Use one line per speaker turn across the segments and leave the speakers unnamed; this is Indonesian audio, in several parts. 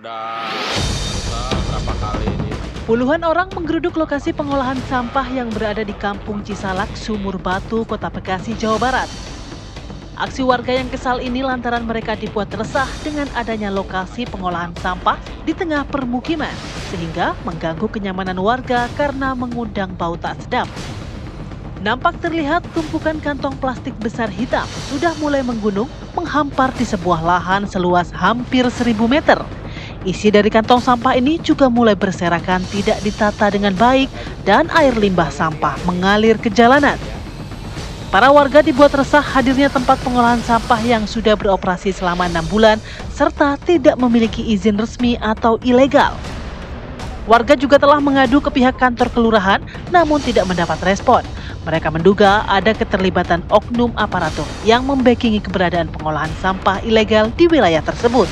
udah berapa kali ini.
Puluhan orang menggeruduk lokasi pengolahan sampah yang berada di Kampung Cisalak, Sumur Batu, Kota Bekasi, Jawa Barat. Aksi warga yang kesal ini lantaran mereka dibuat resah dengan adanya lokasi pengolahan sampah di tengah permukiman, sehingga mengganggu kenyamanan warga karena mengundang bau tak sedap. Nampak terlihat tumpukan kantong plastik besar hitam sudah mulai menggunung menghampar di sebuah lahan seluas hampir 1.000 meter. Isi dari kantong sampah ini juga mulai berserakan, tidak ditata dengan baik, dan air limbah sampah mengalir ke jalanan. Para warga dibuat resah hadirnya tempat pengolahan sampah yang sudah beroperasi selama 6 bulan serta tidak memiliki izin resmi atau ilegal. Warga juga telah mengadu ke pihak kantor kelurahan namun tidak mendapat respon. Mereka menduga ada keterlibatan oknum aparatur yang membackingi keberadaan pengolahan sampah ilegal di wilayah tersebut.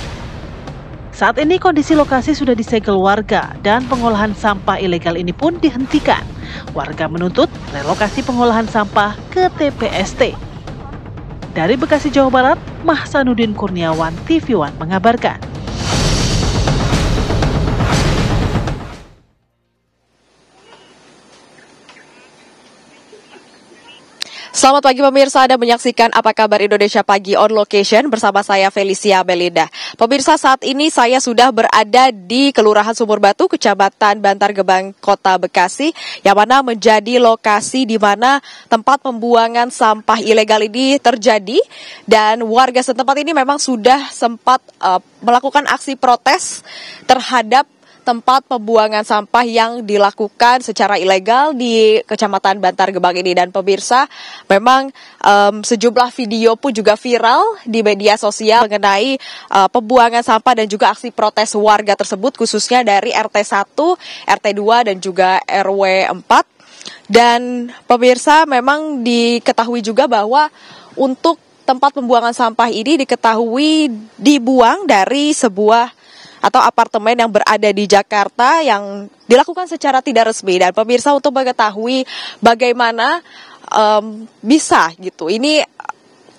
Saat ini kondisi lokasi sudah disegel warga dan pengolahan sampah ilegal ini pun dihentikan. Warga menuntut relokasi pengolahan sampah ke TPST. Dari Bekasi, Jawa Barat, Mahsanuddin Kurniawan, TV One mengabarkan.
Selamat pagi pemirsa, Anda menyaksikan Apa Kabar Indonesia Pagi on Location bersama saya Felicia Belinda. Pemirsa, saat ini saya sudah berada di Kelurahan Sumur Batu, Kecamatan Bantar Gebang, Kota Bekasi, yang mana menjadi lokasi di mana tempat pembuangan sampah ilegal ini terjadi, dan warga setempat ini memang sudah sempat melakukan aksi protes terhadap tempat pembuangan sampah yang dilakukan secara ilegal di Kecamatan Bantar Gebang ini. Dan pemirsa, memang sejumlah video pun juga viral di media sosial mengenai pembuangan sampah dan juga aksi protes warga tersebut, khususnya dari RT 1, RT 2, dan juga RW 4. Dan pemirsa, memang diketahui juga bahwa untuk tempat pembuangan sampah ini diketahui dibuang dari sebuah atau apartemen yang berada di Jakarta yang dilakukan secara tidak resmi. Dan pemirsa, untuk mengetahui bagaimana bisa gitu ini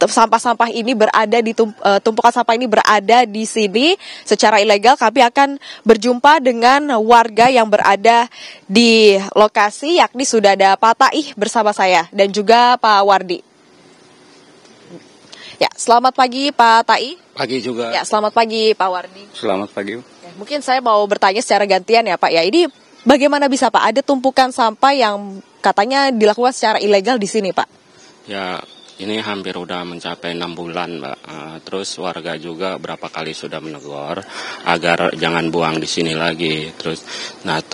sampah-sampah ini berada di tumpukan sampah ini berada di sini secara ilegal, kami akan berjumpa dengan warga yang berada di lokasi, yakni sudah ada Pak Taih bersama saya dan juga Pak Wardi. Ya, selamat pagi Pak Tai.
Pagi juga.
Ya, selamat pagi Pak Wardi.
Selamat pagi.
Ya, mungkin saya mau bertanya secara gantian ya Pak ya. Ini bagaimana bisa Pak ada tumpukan sampah yang katanya dilakukan secara ilegal di sini Pak?
Ya, ini hampir udah mencapai 6 bulan, Mbak. Terus warga juga berapa kali sudah menegur agar jangan buang di sini lagi. Terus,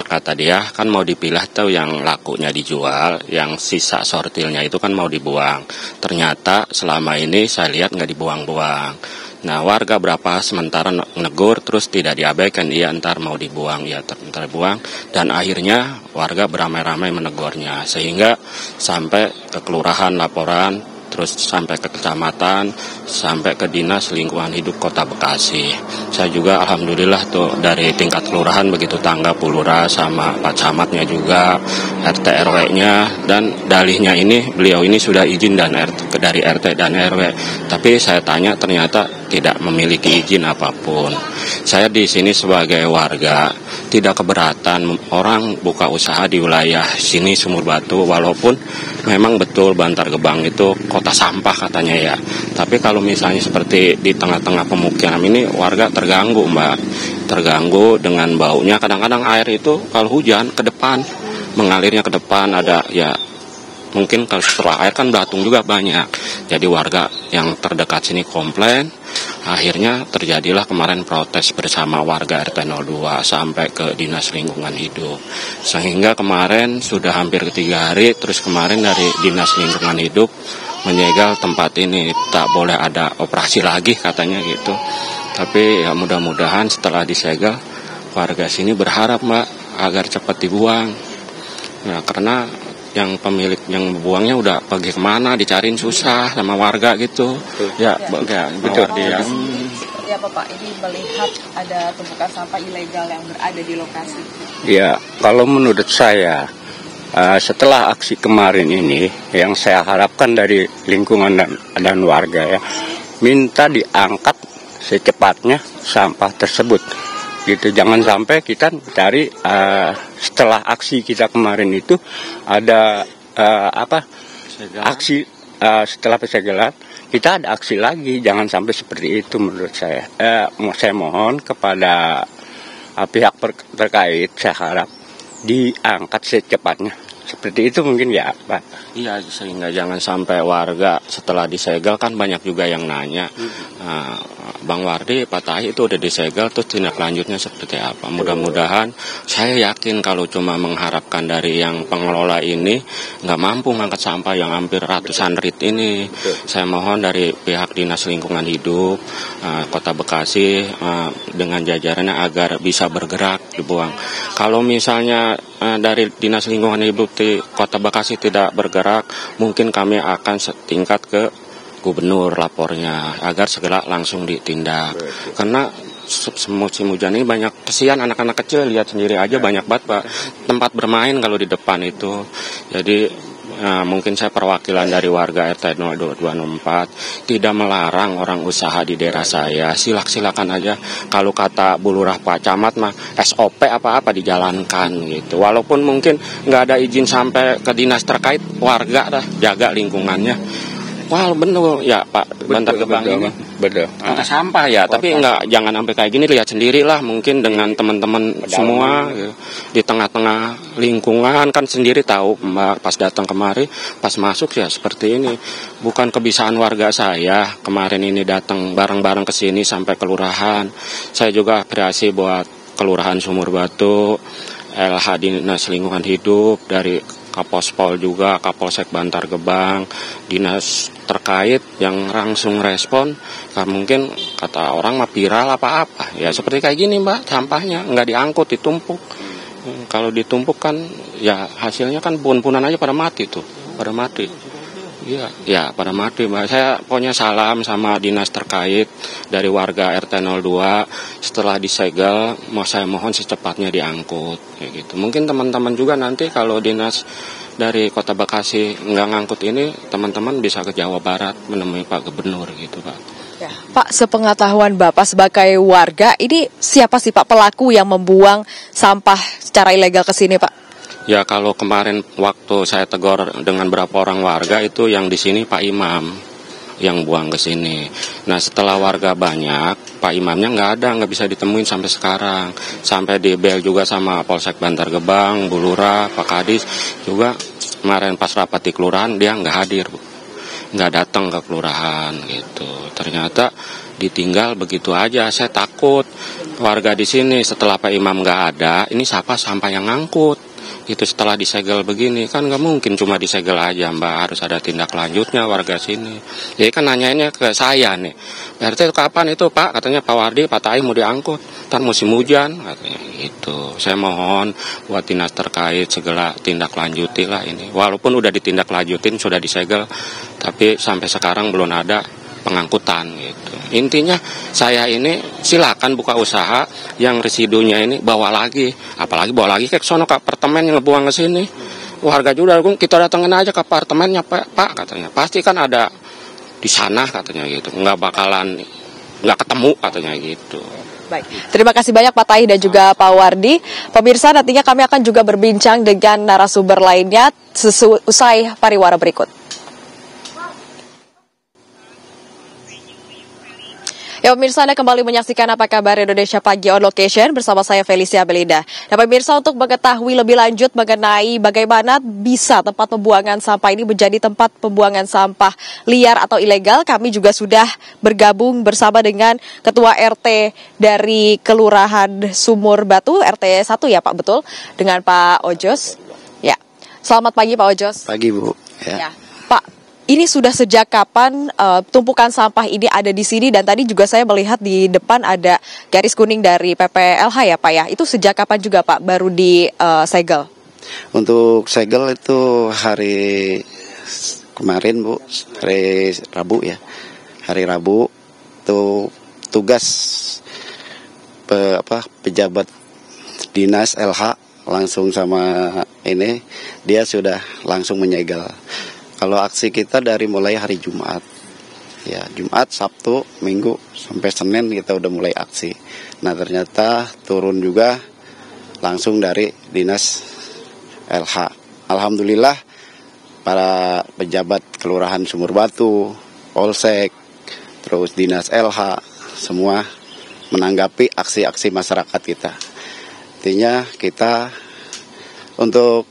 kata dia kan mau dipilah tuh yang lakunya dijual, yang sisa sortilnya itu kan mau dibuang. Ternyata selama ini saya lihat nggak dibuang-buang. Nah, warga berapa sementara negur terus tidak diabaikan, iya ntar mau dibuang, iya ntar buang, dan akhirnya warga beramai-ramai menegurnya sehingga sampai ke kelurahan laporan, terus sampai ke kecamatan, sampai ke Dinas Lingkungan Hidup Kota Bekasi. Saya juga alhamdulillah tuh dari tingkat kelurahan begitu tanggap, Pulura sama Pak Camatnya juga, RT RW-nya, dan dalihnya ini beliau ini sudah izin dari RT dan RW. Tapi saya tanya ternyata tidak memiliki izin apapun. Saya di sini sebagai warga tidak keberatan orang buka usaha di wilayah sini Sumur Batu, walaupun memang betul Bantar Gebang itu kota sampah katanya ya. Tapi kalau misalnya seperti di tengah-tengah pemukiman ini warga terganggu Mbak. Terganggu dengan baunya, kadang-kadang air itu kalau hujan ke depan, mengalirnya ke depan, ada ya mungkin kalau setelah air kan belatung juga banyak. Jadi warga yang terdekat sini komplain. Akhirnya terjadilah kemarin protes bersama warga RT 02 sampai ke Dinas Lingkungan Hidup. Sehingga kemarin sudah hampir 3 hari, terus kemarin dari Dinas Lingkungan Hidup menyegel tempat ini. Tak boleh ada operasi lagi katanya gitu. Tapi ya mudah-mudahan setelah disegel, warga sini berharap Mbak agar cepat dibuang. Ya karena yang pemilik yang buangnya udah pergi kemana, dicariin susah sama warga gitu. Ya, betul dia.
Ya Bapak, ini melihat ada tumpukan sampah ilegal yang berada di lokasi.
Ya, kalau menurut saya setelah aksi kemarin ini, yang saya harapkan dari lingkungan dan warga ya, minta diangkat secepatnya sampah tersebut. gitu. Jangan sampai kita dari setelah aksi kita kemarin itu ada aksi setelah pensegelan kita ada aksi lagi. Jangan sampai seperti itu menurut saya. Saya mohon kepada pihak terkait, saya harap diangkat secepatnya. Seperti itu mungkin ya Pak.
Iya, sehingga jangan sampai warga setelah disegel, kan banyak juga yang nanya, Bang Wardi, Pak Tahi itu udah disegel, terus tindak lanjutnya seperti apa. Mudah-mudahan, saya yakin kalau cuma mengharapkan dari yang pengelola ini nggak mampu ngangkat sampah yang hampir ratusan rit ini. Saya mohon dari pihak Dinas Lingkungan Hidup Kota Bekasi dengan jajarannya agar bisa bergerak dibuang. Kalau misalnya dari Dinas Lingkungan Hidup di Kota Bekasi tidak bergerak, mungkin kami akan setingkat ke gubernur lapornya agar segera langsung ditindak. Karena musim hujan ini banyak, kesian anak-anak kecil, lihat sendiri aja banyak banget Pak tempat bermain kalau di depan itu. Jadi mungkin saya perwakilan dari warga RT 0204 tidak melarang orang usaha di daerah saya, silakan aja. Kalau kata Bu Lurah Pak Camat mah SOP apa-apa dijalankan gitu. Walaupun mungkin nggak ada izin sampai ke dinas terkait, warga dah jaga lingkungannya. Wah bener ya Pak, Bantar Gebang ini
betul.
Sampah ya, tapi jangan sampai kayak gini. Lihat sendirilah mungkin dengan teman-teman semua gitu. Di tengah-tengah lingkungan kan sendiri tahu Mbak, pas datang kemari, pas masuk ya seperti ini. Bukan kebiasaan warga saya kemarin ini datang bareng-bareng ke sini sampai kelurahan. Saya juga apresiasi buat Kelurahan Sumur Batu, LH Dinas Lingkungan Hidup, dari Kapospol juga, Kapolsek Bantar Gebang, dinas terkait yang langsung respon. Karena mungkin kata orang mah viral apa-apa. Ya seperti kayak gini Mbak, sampahnya nggak diangkut, ditumpuk. Kalau ditumpuk kan ya hasilnya kan punan aja pada mati tuh, pada mati. Iya, ya pada mati Mbak. Saya pokoknya salam sama dinas terkait dari warga RT 02, setelah disegel, saya mohon secepatnya diangkut kayak gitu. Mungkin teman-teman juga nanti kalau dinas dari Kota Bekasi nggak ngangkut ini, teman-teman bisa ke Jawa Barat menemui Pak Gubernur gitu Pak.
Ya, Pak, sepengetahuan Bapak sebagai warga, ini siapa sih Pak pelaku yang membuang sampah secara ilegal ke sini Pak?
Ya kalau kemarin waktu saya tegur dengan berapa orang warga itu yang di sini Pak Imam yang buang ke sini. Nah setelah warga banyak, Pak Imamnya nggak bisa ditemuin sampai sekarang. Sampai di bel juga sama Polsek Bantar Gebang, Bu Lurah, Pak Kadis juga kemarin pas rapat di kelurahan dia nggak hadir, Bu. Nggak datang ke kelurahan gitu. Ternyata ditinggal begitu aja. Saya takut warga di sini setelah Pak Imam nggak ada, ini siapa sampah yang ngangkut? Itu setelah disegel begini kan nggak mungkin cuma disegel aja Mbak, harus ada tindak lanjutnya warga sini. Jadi kan nanyainnya ke saya nih, RT kapan itu Pak? Katanya Pak Wardi, Pak Tai mau diangkut, ntar musim hujan katanya gitu. Saya mohon buat dinas terkait segera tindak lanjuti lah ini. Walaupun udah ditindak lanjutin, sudah disegel, tapi sampai sekarang belum ada pengangkutan gitu. Intinya saya ini silakan buka usaha, yang residunya ini bawa lagi, apalagi bawa lagi ke sono ke apartemen yang ngebuang ke sini. Warga juga kita datengin aja ke apartemennya Pak katanya. Pasti kan ada di sana katanya gitu. Nggak ketemu katanya gitu.
Baik, terima kasih banyak Pak Tai dan juga Pak Wardi. Pemirsa, nantinya kami akan juga berbincang dengan narasumber lainnya usai pariwara berikut. Ya pemirsa, Anda kembali menyaksikan Apa Kabar Indonesia Pagi on Location bersama saya Felicia Belinda. Nah pemirsa, untuk mengetahui lebih lanjut mengenai bagaimana bisa tempat pembuangan sampah ini menjadi tempat pembuangan sampah liar atau ilegal, kami juga sudah bergabung bersama dengan Ketua RT dari Kelurahan Sumur Batu, RT 1 ya Pak, betul? Dengan Pak Ojos. Ya, selamat pagi Pak Ojos.
Pagi Bu.
Ya, Pak. Ini sudah sejak kapan tumpukan sampah ini ada di sini, dan tadi juga saya melihat di depan ada garis kuning dari PPLH ya Pak ya. Itu sejak kapan juga Pak baru disegel?
Untuk segel itu hari kemarin Bu, hari Rabu ya. Hari Rabu itu tugas pejabat dinas LH langsung sama ini, dia sudah langsung menyegel. Kalau aksi kita dari mulai hari Jumat Ya, Jumat, Sabtu, Minggu sampai Senin kita udah mulai aksi. Nah, ternyata turun juga langsung dari Dinas LH. Alhamdulillah para pejabat Kelurahan Sumur Batu, Polsek, terus Dinas LH semua menanggapi aksi-aksi masyarakat kita. Artinya kita untuk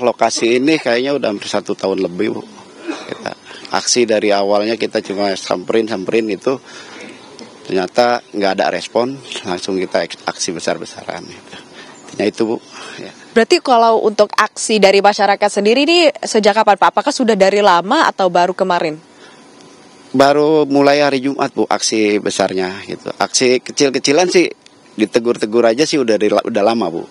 lokasi ini kayaknya udah hampir 1 tahun lebih, Bu. Kita aksi dari awalnya kita cuma samperin itu, ternyata nggak ada respon, langsung kita aksi besar-besaran. Artinya itu, Bu. Ya.
Berarti kalau untuk aksi dari masyarakat sendiri ini sejak kapan, Pak? Apakah sudah dari lama atau baru kemarin?
Baru mulai hari Jumat, Bu, aksi besarnya gitu. Aksi kecil-kecilan sih ditegur-tegur aja sih udah lama, Bu.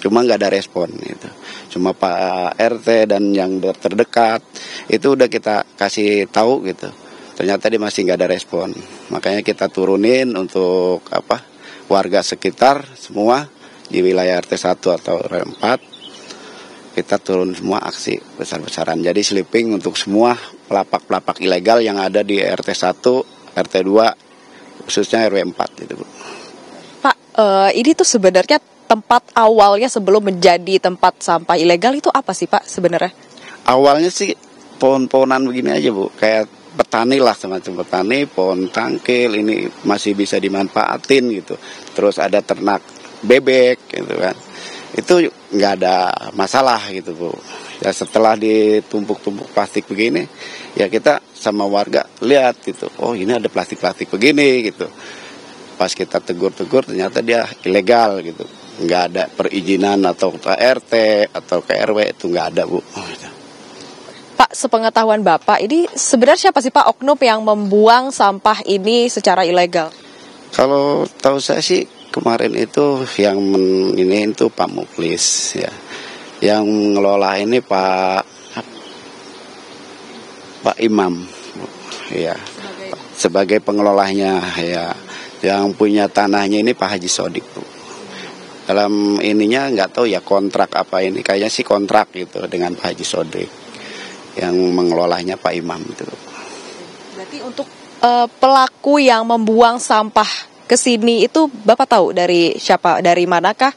Cuma nggak ada respon gitu. Cuma Pak RT dan yang terdekat itu udah kita kasih tahu gitu. Ternyata dia masih nggak ada respon. Makanya kita turunin untuk warga sekitar semua di wilayah RT 1 atau RW 4. Kita turun semua aksi besar-besaran. Jadi sleeping untuk semua pelapak-pelapak ilegal yang ada di RT 1, RT 2, khususnya RW 4 gitu, Bu.
Pak, ini tuh sebenarnya tempat awalnya sebelum menjadi tempat sampah ilegal itu apa sih, Pak, sebenarnya?
Awalnya sih pohon-pohonan begini aja, Bu. Kayak petani lah, semacam petani, pohon tangkil ini masih bisa dimanfaatin gitu. Terus ada ternak bebek gitu kan. Itu nggak ada masalah gitu, Bu. Ya setelah ditumpuk-tumpuk plastik begini, ya kita sama warga lihat gitu. Oh, ini ada plastik-plastik begini gitu. Pas kita tegur-tegur ternyata dia ilegal gitu. Nggak ada perizinan atau ke RT atau ke RW, itu nggak ada, Bu.
Pak, sepengetahuan Bapak, ini sebenarnya siapa sih, Pak, oknum yang membuang sampah ini secara ilegal?
Kalau tahu saya sih kemarin itu yang ini itu Pak Muklis ya. Yang mengelola ini Pak Imam. Ya. Sebagai pengelolanya ya. Yang punya tanahnya ini Pak Haji Sodik, Bu. Dalam ininya nggak tahu ya kontrak apa ini, kayaknya sih kontrak gitu dengan Pak Haji Sodik. Yang mengelolanya Pak Imam itu.
Berarti untuk pelaku yang membuang sampah ke sini itu Bapak tahu dari siapa, dari manakah?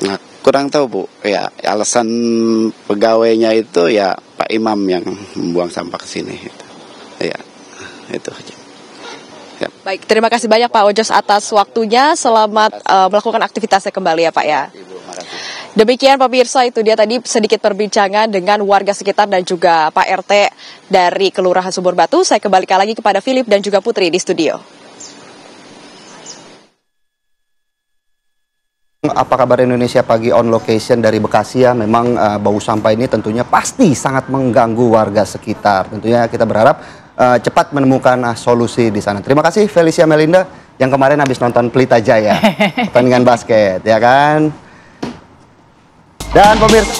Nah, kurang tahu, Bu. Ya, alasan pegawainya itu ya Pak Imam yang membuang sampah ke sini. Ya, itu aja. Ya.
Baik, terima kasih banyak Pak Ojos atas waktunya. Selamat melakukan aktivitasnya kembali ya, Pak ya. Demikian pemirsa, itu dia tadi sedikit perbincangan dengan warga sekitar dan juga Pak RT dari Kelurahan Sumur Batu. Saya kembalikan lagi kepada Philip dan juga Putri di studio.
Apa kabar Indonesia Pagi on location dari Bekasi ya. Memang bau sampah ini tentunya pasti sangat mengganggu warga sekitar. Tentunya kita berharap cepat menemukan solusi di sana. Terima kasih Felicia Melinda yang kemarin habis nonton Pelita Jaya pertandingan basket, ya kan? Dan pemirsa